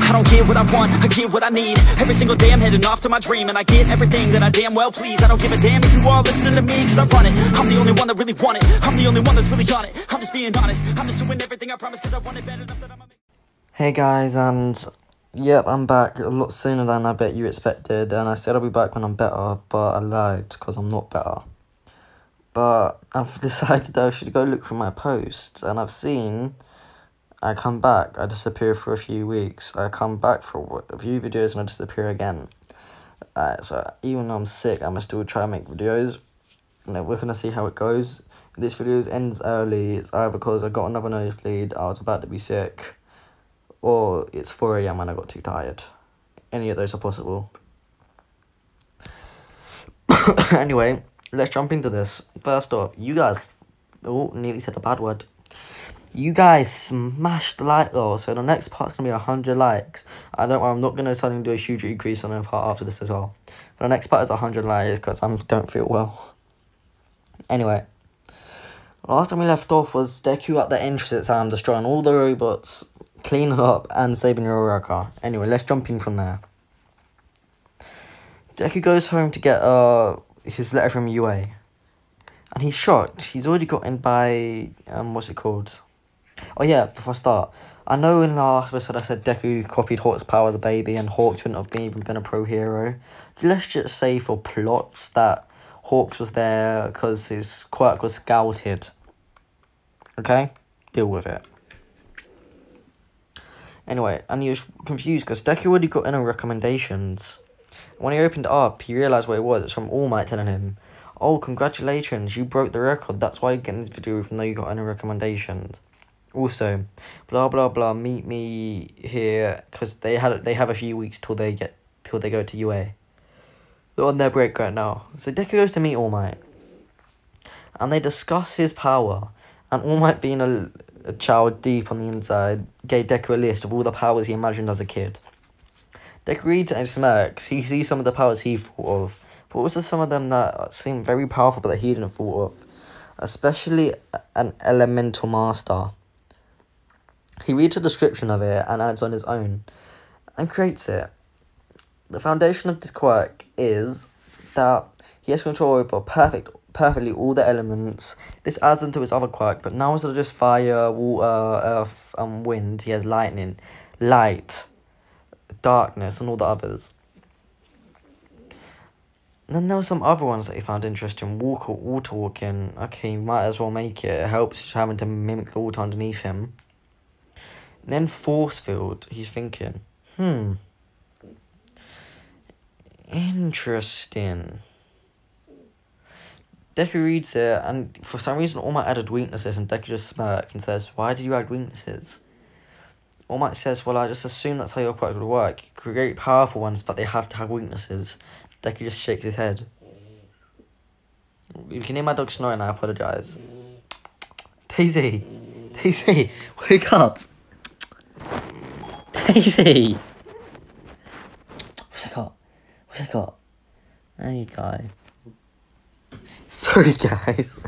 I don't get what I want, I get what I need. Every single day I'm heading off to my dream, and I get everything that I damn well please. I don't give a damn if you all listening to me, cause I run it. I'm the only one that really want it, I'm the only one that's really on it. I'm just being honest, I'm just doing everything I promise, cause I want it bad enough that I'm a... Hey guys, and yep, I'm back a lot sooner than I bet you expected, and I said I'll be back when I'm better, but I lied, because I'm not better. But I've decided that I should go look for my posts, and I've seen I come back, I disappear for a few weeks, I come back for a few videos and I disappear again. So even though I'm sick, I'm still try to make videos. And we're going to see how it goes. If this video ends early, it's either because I got another nosebleed, I was about to be sick, or it's 4 AM and I got too tired. Any of those are possible. Anyway, let's jump into this. First off, you guys... Oh, nearly said a bad word. You guys smashed the like goal, so the next part's going to be 100 likes. I'm not going to suddenly do a huge increase on the part after this as well. But the next part is 100 likes because I don't feel well. Anyway, last time we left off was Deku at the entrance exam, destroying all the robots, cleaning up, and saving Yoraka. Anyway, let's jump in from there. Deku goes home to get his letter from UA. And he's shocked. He's already gotten by, what's it called? Oh yeah, before I start, I know in the last episode I said Deku copied Hawk's power as a baby and Hawk couldn't have even been a pro hero. Let's just say for plots that Hawks was there because his quirk was scouted. Okay? Deal with it. Anyway, and he was confused because Deku already got in on recommendations. When he opened it up, he realised what it was. It's from All Might telling him, "Oh, congratulations, you broke the record. That's why you're getting this video even though you got any recommendations. Also, blah blah blah, meet me here," because they have a few weeks till they go to UA. They're on their break right now. So Deku goes to meet All Might. And they discuss his power. And All Might, being a child deep on the inside, gave Deku a list of all the powers he imagined as a kid. Deku reads it and smirks. He sees some of the powers he thought of, but also some of them that seem very powerful but that he didn't thought of. Especially an elemental master. He reads a description of it and adds on his own, and creates it. The foundation of this quirk is that he has control over perfectly all the elements. This adds onto his other quirk, but now instead of just fire, water, earth, and wind, he has lightning, light, darkness, and all the others. And then there were some other ones that he found interesting. Water walking. Okay, might as well make it. It helps having to mimic the water underneath him. And then force field. He's thinking, interesting. Deku reads it, and for some reason All Might added weaknesses, and Deku just smirks and says, "Why did you add weaknesses?" All Might says, "Well, I just assume that's how your quirk would work. You create powerful ones, but they have to have weaknesses." Deku just shakes his head. You can hear my dog snoring, I apologise. Daisy! Daisy! Wake up! Daisy! What's I got? There you go. Sorry, guys.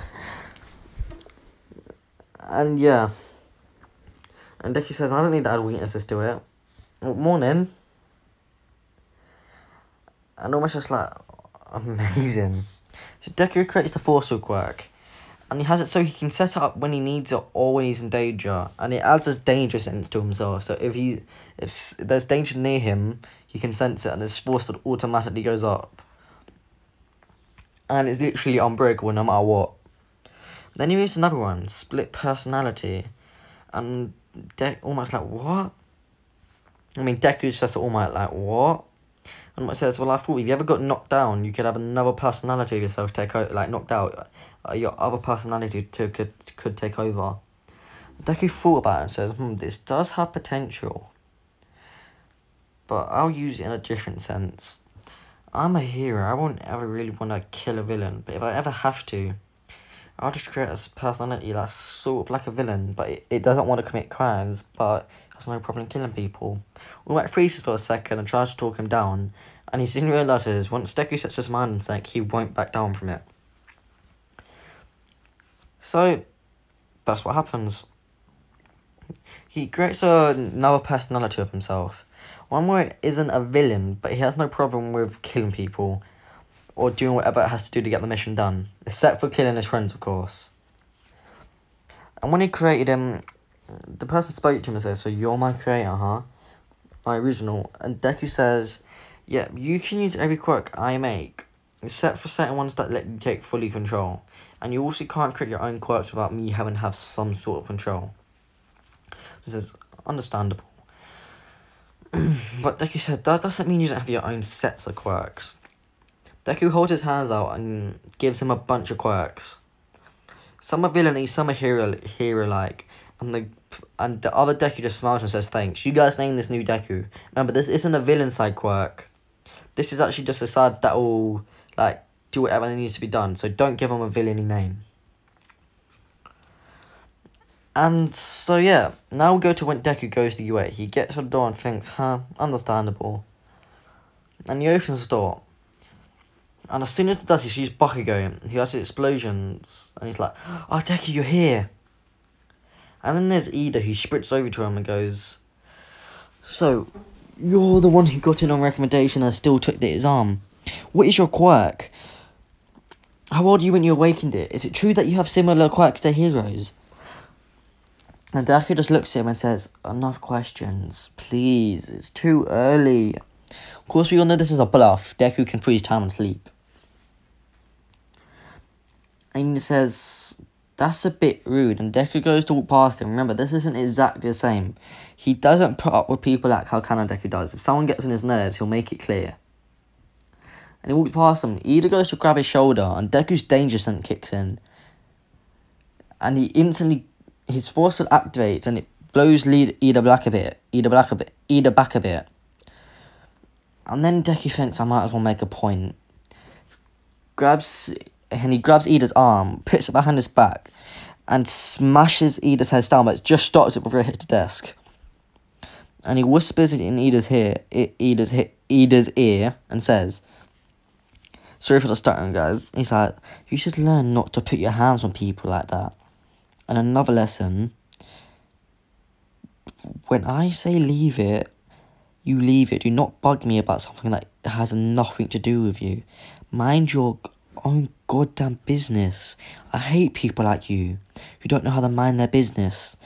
And yeah. And Deku says, "I don't need to add weaknesses to it." Morning. And almost just like, amazing. So Deku creates the force field quirk. And he has it so he can set it up when he needs it or when he's in danger. And it adds this danger sense to himself. So if there's danger near him, he can sense it and his force field automatically goes up. And it's literally unbreakable no matter what. Then he moves another one, split personality. And almost like, what? I mean, Deku's just almost like, what? And it says, "Well, I thought if you ever got knocked down, you could have another personality of yourself take over, like knocked out. Your other personality could take over." Deku thought about it and says, "This does have potential, but I'll use it in a different sense. I'm a hero. I won't ever really want to kill a villain, but if I ever have to, I'll just create a personality that's sort of like a villain, but it doesn't want to commit crimes, but has no problem killing people." All Might freezes for a second and tries to talk him down, and he soon realises once Deku sets his mind on something, he won't back down from it. So, that's what happens. He creates another personality of himself. One isn't a villain, but he has no problem with killing people or doing whatever it has to do to get the mission done, except for killing his friends, of course. And when he created him, the person spoke to him and says, "So you're my creator, huh? My original." And Deku says, "Yeah, you can use every quirk I make, except for certain ones that let you take fully control. And you also can't create your own quirks without me having to have some sort of control." He says, "Understandable." But Deku said, "That doesn't mean you don't have your own sets of quirks." Deku holds his hands out and gives him a bunch of quirks. Some are villainy, some are hero-like. And the other Deku just smiles and says, "Thanks. You guys named this new Deku. Remember, this isn't a villain side quirk. This is actually just a side that will, like, do whatever needs to be done. So don't give him a villainy name." And so, yeah. Now we go to when Deku goes to UA. He gets to the door and thinks, understandable. And he opens the door. And as soon as he does, he sees Bakugo. He has explosions. And he's like, "Oh, Deku, you're here." And then there's Ida, who sprints over to him and goes, "So, you're the one who got in on recommendation and still took his arm. What is your quirk? How old were you when you awakened it? Is it true that you have similar quirks to heroes?" And Deku just looks at him and says, "Enough questions, please. It's too early." Of course, we all know this is a bluff. Deku can freeze time and sleep. And he says, "That's a bit rude." And Deku goes to walk past him. Remember, this isn't exactly the same. He doesn't put up with people like how Canon Deku does. If someone gets on his nerves, he'll make it clear. And he walks past him. Ida goes to grab his shoulder, and Deku's danger sense kicks in. And he instantly, his force will activate, and it blows Ida back a bit. And then Deku thinks, "I might as well make a point." He grabs Ida's arm, puts it behind his back, and smashes Ida's head down, but just stops it before it hits the desk. And he whispers in Ida's ear, and says, "Sorry for the stuttering, guys." He's like, "You should learn not to put your hands on people like that. And another lesson, when I say leave it, you leave it. Do not bug me about something that has nothing to do with you. Mind your own goddamn business. I hate people like you who don't know how to mind their business.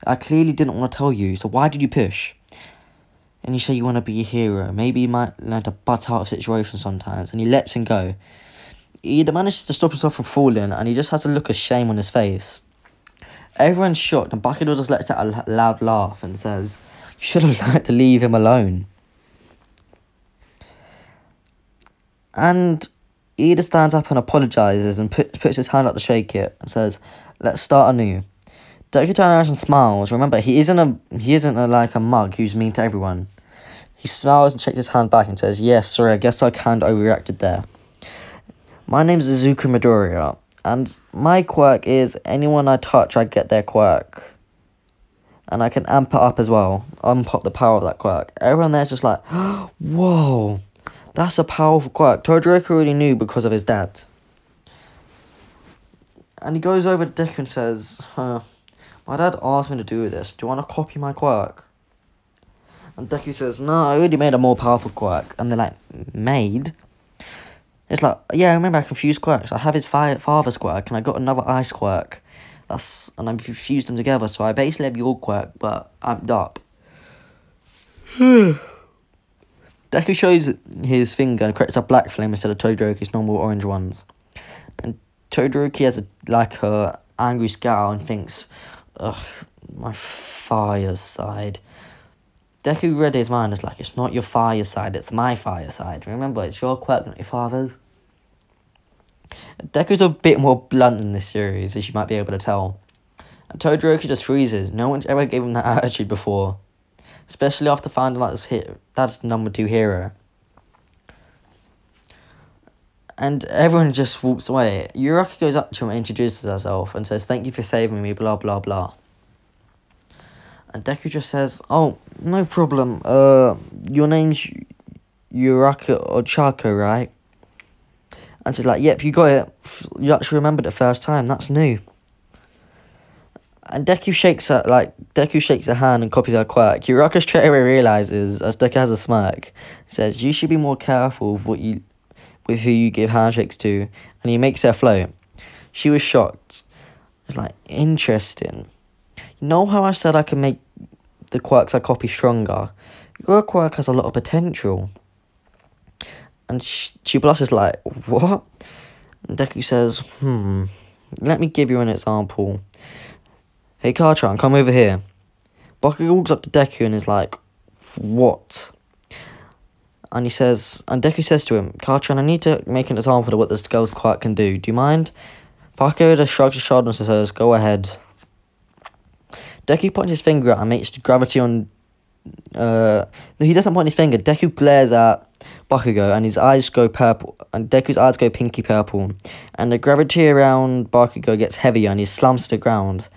I clearly didn't want to tell you, so why did you push? And you say you want to be a hero. Maybe you might learn to butt out of situations sometimes." And he lets him go. He manages to stop himself from falling, and he just has a look of shame on his face. Everyone's shocked, and Bakudo just lets out a loud laugh and says, "You should have learned to leave him alone." And Ida stands up and apologises and puts his hand up to shake it and says, "Let's start anew." Deku turns around and smiles. Remember, he isn't like a mug who's mean to everyone. He smiles and shakes his hand back and says, "Yes, sorry, I guess I kind of overreacted there. My name's Izuku Midoriya, and my quirk is anyone I touch, I get their quirk. And I can amp it up as well. Amp up the power of that quirk." Everyone there's just like, "Whoa, that's a powerful quirk." Todoroki already knew because of his dad. And he goes over to Deku and says, "My dad asked me to do this. Do you want to copy my quirk?" And Deku says, "No, I already made a more powerful quirk." And they're like, "Made?" It's like, "Yeah, I remember I confused quirks. I have his father's quirk, and I got another ice quirk. And I've fused them together, so I basically have your quirk, but amped up." Deku shows his finger and creates a black flame instead of Todoroki's normal orange ones. And Todoroki has a angry scowl and thinks, "Ugh, my fire's side." Deku read his mind as like, "It's not your fire side, it's my fire side. Remember, it's your quirk, not your father's." Deku's a bit more blunt in this series, as you might be able to tell. And Todoroki just freezes. No one's ever gave him that attitude before. Especially after finding out that's the number 2 hero. And everyone just walks away. Yuraki goes up to him and introduces herself and says, "Thank you for saving me, blah blah blah." And Deku just says, "Oh, no problem. Your name's Yuraki Ochako, right?" And she's like, "Yep, you got it. You actually remembered it first time. That's new." And Deku shakes her hand and copies her quirk. Uraka straight away realizes, as Deku has a smirk, says, "You should be more careful with who you give handshakes to," and he makes her float. She was shocked. It's like, interesting. You know how I said I can make the quirks I copy stronger? Your quirk has a lot of potential. And she blushes like, what? And Deku says, let me give you an example. Hey, Karchan, come over here. Bakugo walks up to Deku and is like, what? And Deku says to him, Karchan, I need to make an example of what this girl's quirk can do. Do you mind? Bakugo just shrugs his shoulders and says, go ahead. Deku points his finger out and makes the gravity on... No, he doesn't point his finger. Deku glares at Bakugo and his eyes go purple. And Deku's eyes go pinky purple. And the gravity around Bakugo gets heavier and he slumps to the ground.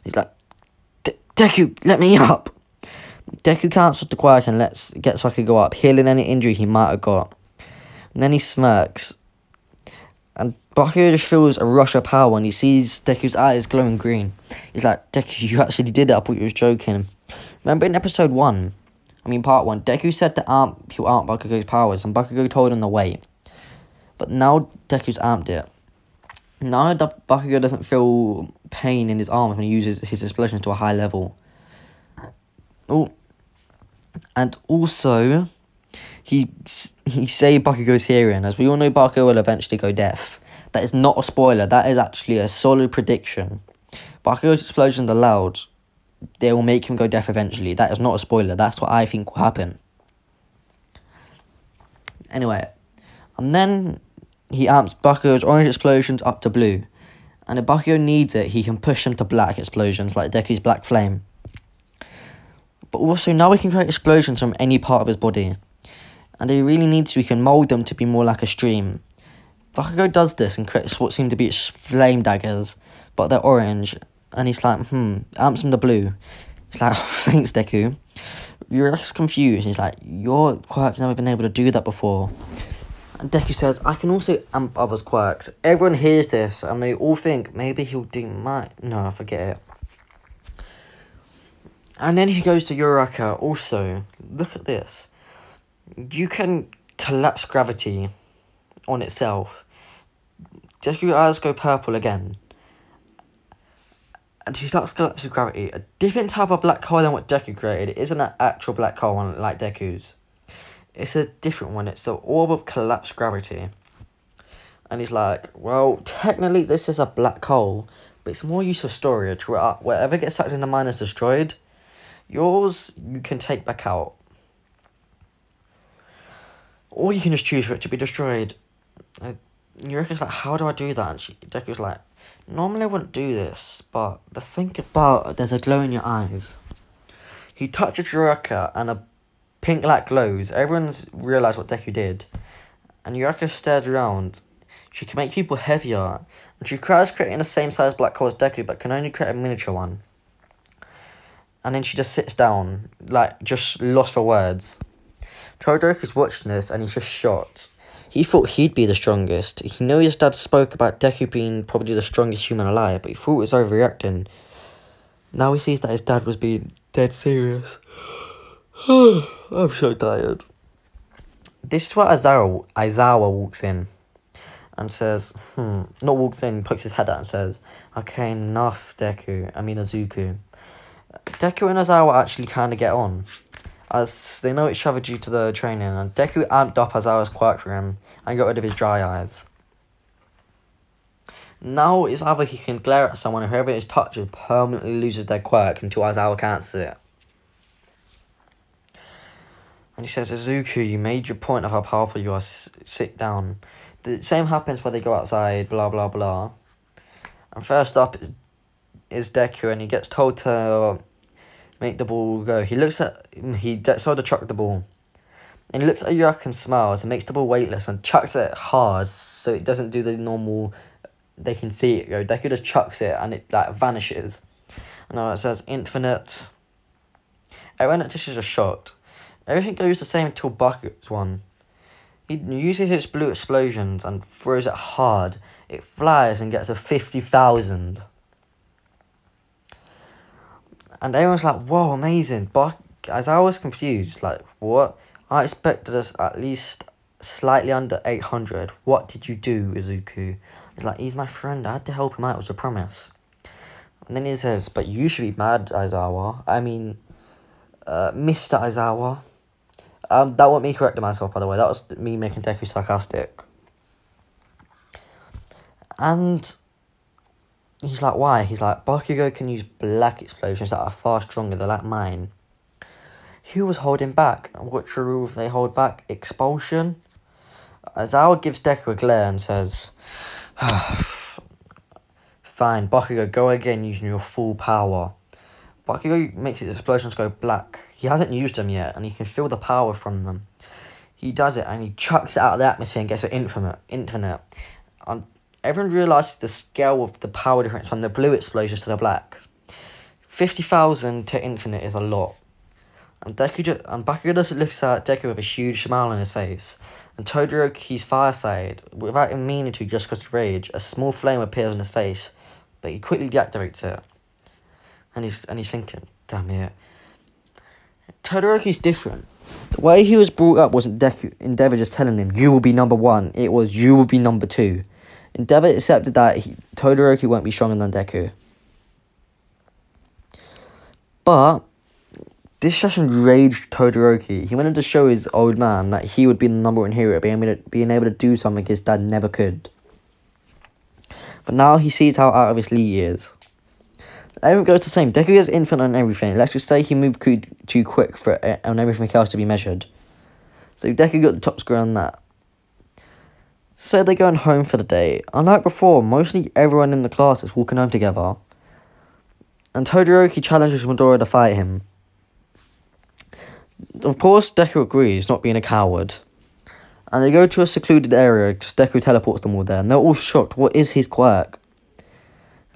He's like, Deku, let me up. Deku cancels the quirk and gets Bakugo up, healing any injury he might have got. And then he smirks. And Bakugo just feels a rush of power when he sees Deku's eyes glowing green. He's like, Deku, you actually did it. I thought you was joking. Remember in episode 1, part 1, Deku said to he'll amp Bakugo's powers, and Bakugo told him to wait. But now Deku's amped it. Now that Bakugo doesn't feel pain in his arms when he uses his explosions to a high level. Oh, and also, he saved Bakugo's hearing. As we all know, Bakugo will eventually go deaf. That is not a spoiler. That is actually a solid prediction. Bakugo's explosions are loud. They will make him go deaf eventually. That is not a spoiler. That's what I think will happen. Anyway, and then he amps Bakugo's orange explosions up to blue. And if Bakugo needs it, he can push them to black explosions like Deku's black flame. But also, now he can create explosions from any part of his body. And if he really needs to, he can mould them to be more like a stream. Bakugo does this and creates what seem to be flame daggers, but they're orange. And he's like, amps them to blue. He's like, thanks, Deku. Yura's confused. He's like, your quirk's never been able to do that before. And Deku says, I can also amp others' quirks. Everyone hears this, and they all think, maybe he'll do my... No, forget it. And then he goes to Uraka. Also, look at this. You can collapse gravity on itself. Deku's eyes go purple again. And she starts collapsing gravity. A different type of black hole than what Deku created. It isn't an actual black hole like Deku's. It's a different one. It's the orb of collapsed gravity. And he's like, well, technically this is a black hole, but it's more used for storage. Wherever it gets sucked in the mine is destroyed. Yours, you can take back out. Or you can just choose for it to be destroyed. Yurika's like, how do I do that? And Deku's like, normally I wouldn't do this, but let's think about there's a glow in your eyes. He touches Yurika and a pink light glows. Everyone's realised what Deku did. And Yurika stares around. She can make people heavier. And she tries creating the same size black hole as Deku, but can only create a miniature one. And then she just sits down, like, just lost for words. Todoroki's watching this and he's just shocked. He thought he'd be the strongest. He knew his dad spoke about Deku being probably the strongest human alive, but he thought he was overreacting. Now he sees that his dad was being dead serious. I'm so tired. This is where Aizawa walks in and says, not walks in, pokes his head out and says, okay, enough, Izuku. Deku and Aizawa actually kind of get on, as they know each other due to the training, and Deku amped up Aizawa's quirk for him and got rid of his dry eyes. Now it's either he can glare at someone or whoever it touches permanently loses their quirk until Aizawa cancels it. And he says, Izuku, you made your point of how powerful you are, sit down. The same happens when they go outside, blah blah blah. And first up is Deku, and he gets told to make the ball go. He gets told to chuck the ball. And he looks at Yuraka and smiles and makes the ball weightless and chucks it hard so it doesn't do the normal, they can see it go. Deku just chucks it and it like vanishes. And now it says infinite. Everyone at Tish is just shocked. Everything goes the same until Bucket's one. He uses its blue explosions and throws it hard. It flies and gets a 50,000. And everyone's like, whoa, amazing. But as I was confused, like, what? I expected us at least slightly under 800. What did you do, Izuku? He's like, he's my friend. I had to help him out. It was a promise. And then he says, but you should be mad, Aizawa. I mean, Mr. Aizawa. That wasn't me correcting myself, by the way. That was me making Deku sarcastic. And he's like, why? He's like, Bakugo can use black explosions that are far stronger than like mine. Who was holding back? Which rule they hold back? Expulsion? Aizawa gives Deku a glare and says, fine, Bakugo, go again using your full power. Bakugo makes his explosions go black. He hasn't used them yet, and he can feel the power from them. He does it, and he chucks it out of the atmosphere and gets it infinite. And everyone realises the scale of the power difference from the blue explosions to the black. 50,000 to infinite is a lot. And Bakugo just looks at Deku with a huge smile on his face. And Todoroki's fire side, without him meaning to, just because of rage, a small flame appears on his face, but he quickly deactivates it. And he's thinking, damn it. Todoroki's different. The way he was brought up wasn't Endeavor just telling him, you will be number one. It was, you will be number two. Endeavor accepted that Todoroki won't be stronger than Deku. But this just enraged Todoroki. He wanted to show his old man that he would be the number one hero, being able to do something his dad never could. But now he sees how out of his league he is. Everyone goes the same. Deku is infinite on everything. Let's just say he moved too quick for on everything else to be measured. So Deku got the top score on that. So they're going home for the day. Unlike before, mostly everyone in the class is walking home together. And Todoroki challenges Midoriya to fight him. Of course, Deku agrees, not being a coward. And they go to a secluded area, just Deku teleports them all there. And they're all shocked. What is his quirk?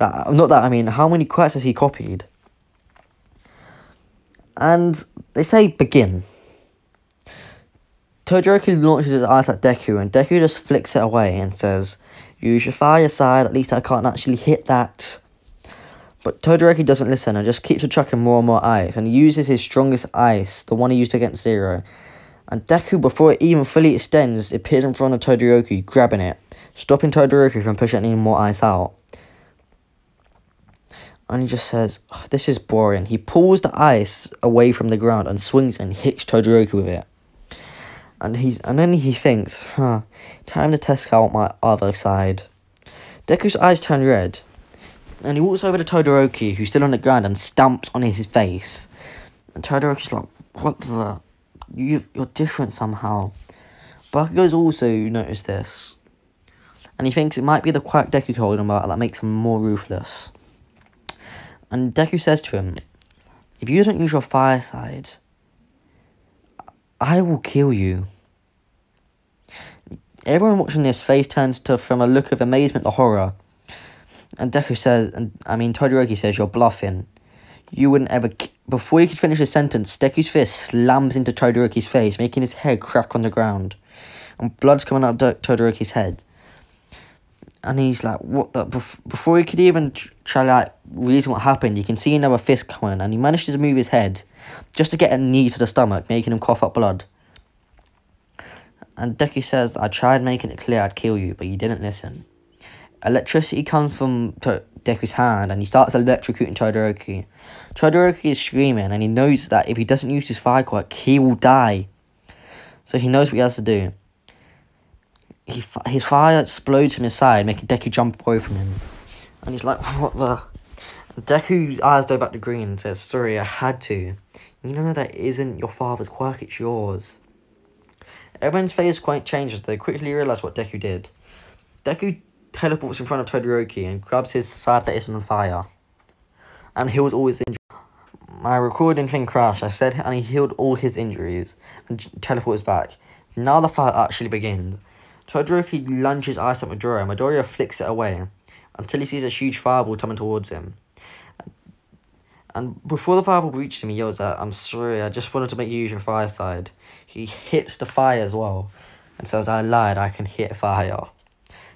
Not that, I mean, how many quirks has he copied? And they say, begin. Todoroki launches his eyes at Deku, and Deku just flicks it away and says, use your fire side, at least I can't actually hit that. But Todoroki doesn't listen and just keeps chucking more and more ice, and he uses his strongest ice, the one he used against Zero. And Deku, before it even fully extends, appears in front of Todoroki, grabbing it, stopping Todoroki from pushing any more ice out. And he just says, oh, this is boring. He pulls the ice away from the ground and swings and hits Todoroki with it. And then he thinks, time to test out my other side. Deku's eyes turn red. And he walks over to Todoroki, who's still on the ground, and stamps on his face. And Todoroki's like, what the? You're different somehow. Bakugo's also noticed this. And he thinks it might be the quirk Deku told him about that makes him more ruthless. And Deku says to him, if you don't use your fire side, I will kill you. Everyone watching this face turns to from a look of amazement to horror. And Deku says, Todoroki says, you're bluffing. You wouldn't ever... Before he could finish his sentence, Deku's fist slams into Todoroki's face, making his head crack on the ground. And blood's coming out of Todoroki's head. And he's like, what the... Before he could even try to reason what happened, you can see another fist coming, and he managed to move his head just to get a knee to the stomach, making him cough up blood. And Deku says, I tried making it clear I'd kill you, but you didn't listen. Electricity comes from Deku's hand, and he starts electrocuting Todoroki. Todoroki is screaming, and he knows that if he doesn't use his fire quirk, he will die. So he knows what he has to do. His fire explodes from his side, making Deku jump away from him. And he's like, what the... And Deku's eyes go back to green and says, sorry, I had to. You know that isn't your father's quirk, it's yours. Everyone's face quite changes. They quickly realise what Deku did. Deku teleports in front of Todoroki and grabs his side that isn't on fire. And heals all his injuries. My recording thing crashed. I said, and he healed all his injuries and teleports back. Now the fight actually begins. Todoroki lunges ice at Midoriya, and Midoriya flicks it away until he sees a huge fireball coming towards him. And before the fireball reaches him, he yells out, I'm sorry, I just wanted to make you use your fire side. He hits the fire as well and says, I lied, I can hit fire.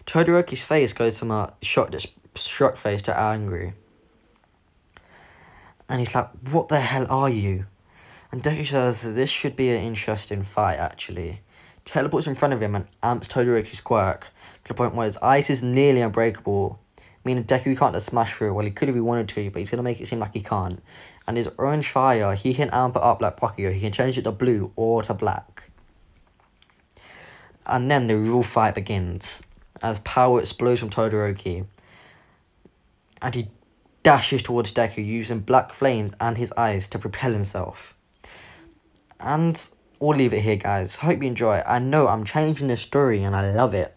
Todoroki's face goes from a shocked face to angry. And he's like, what the hell are you? And Deku says, this should be an interesting fight, actually. Teleports in front of him and amps Todoroki's quirk to the point where his ice is nearly unbreakable. Meaning Deku can't just smash through it. Well, he could if he wanted to, but he's going to make it seem like he can't. And his orange fire, he can amp it up like Bakugo. He can change it to blue or to black. And then the real fight begins. As power explodes from Todoroki. And he dashes towards Deku using black flames and his eyes to propel himself. And we'll leave it here, guys. Hope you enjoy. I know I'm changing the story and I love it.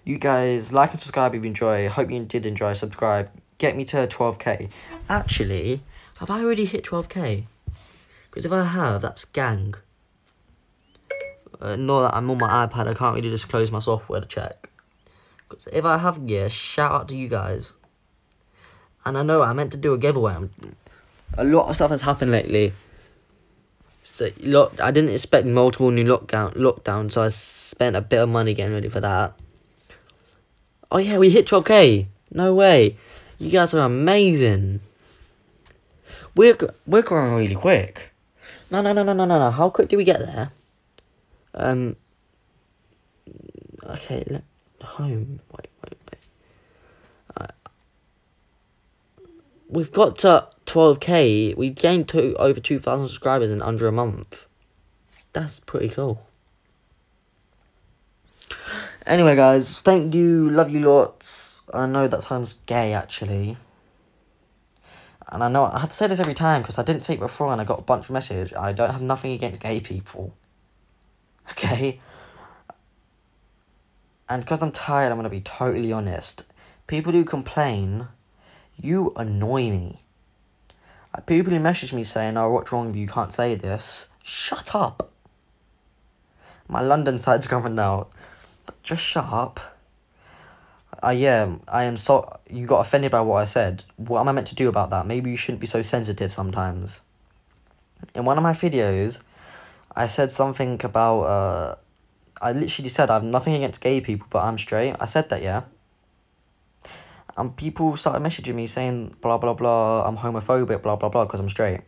You guys like and subscribe if you enjoy. Hope you did enjoy. Subscribe. Get me to 12k. Actually, have I already hit 12k? Because if I have, that's gang. Not that I'm on my iPad. I can't really just close my software to check. Because if I have, yeah, shout out to you guys. And I know I meant to do a giveaway. A lot of stuff has happened lately. So I didn't expect multiple new lockdowns, so I spent a bit of money getting ready for that. Oh yeah, we hit 12k. No way. You guys are amazing. We're growing really quick. No. How quick did we get there? Okay, home. Wait. We've got to 12k. We've gained over 2,000 subscribers in under a month. That's pretty cool. Anyway, guys, thank you. Love you lots. I know that sounds gay, actually. And I know I have to say this every time because I didn't say it before and I got a bunch of messages. I don't have nothing against gay people. Okay? And because I'm tired, I'm going to be totally honest. People who complain, you annoy me. Like, people who message me saying, oh, what's wrong with you, can't say this. Shut up. My London side's coming out. But just shut up. I am so... You got offended by what I said. What am I meant to do about that? Maybe you shouldn't be so sensitive sometimes. In one of my videos, I said something about... I literally said I have nothing against gay people, but I'm straight. I said that, yeah. And people started messaging me saying, blah, blah, blah, I'm homophobic, blah, blah, blah, because I'm straight.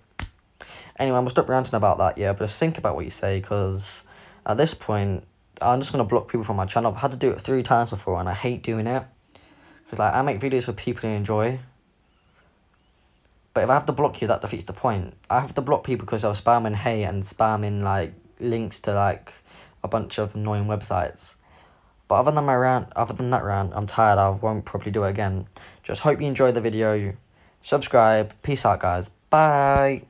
Anyway, I'm going to stop ranting about that, yeah, but just think about what you say, because at this point, I'm just going to block people from my channel. I've had to do it 3 times before, and I hate doing it. Because, like, I make videos for people to enjoy. But if I have to block you, that defeats the point. I have to block people because they're spamming hate and spamming, like, links to, like, a bunch of annoying websites. But other than that rant, I'm tired. I won't probably do it again. Just hope you enjoyed the video. Subscribe. Peace out, guys. Bye.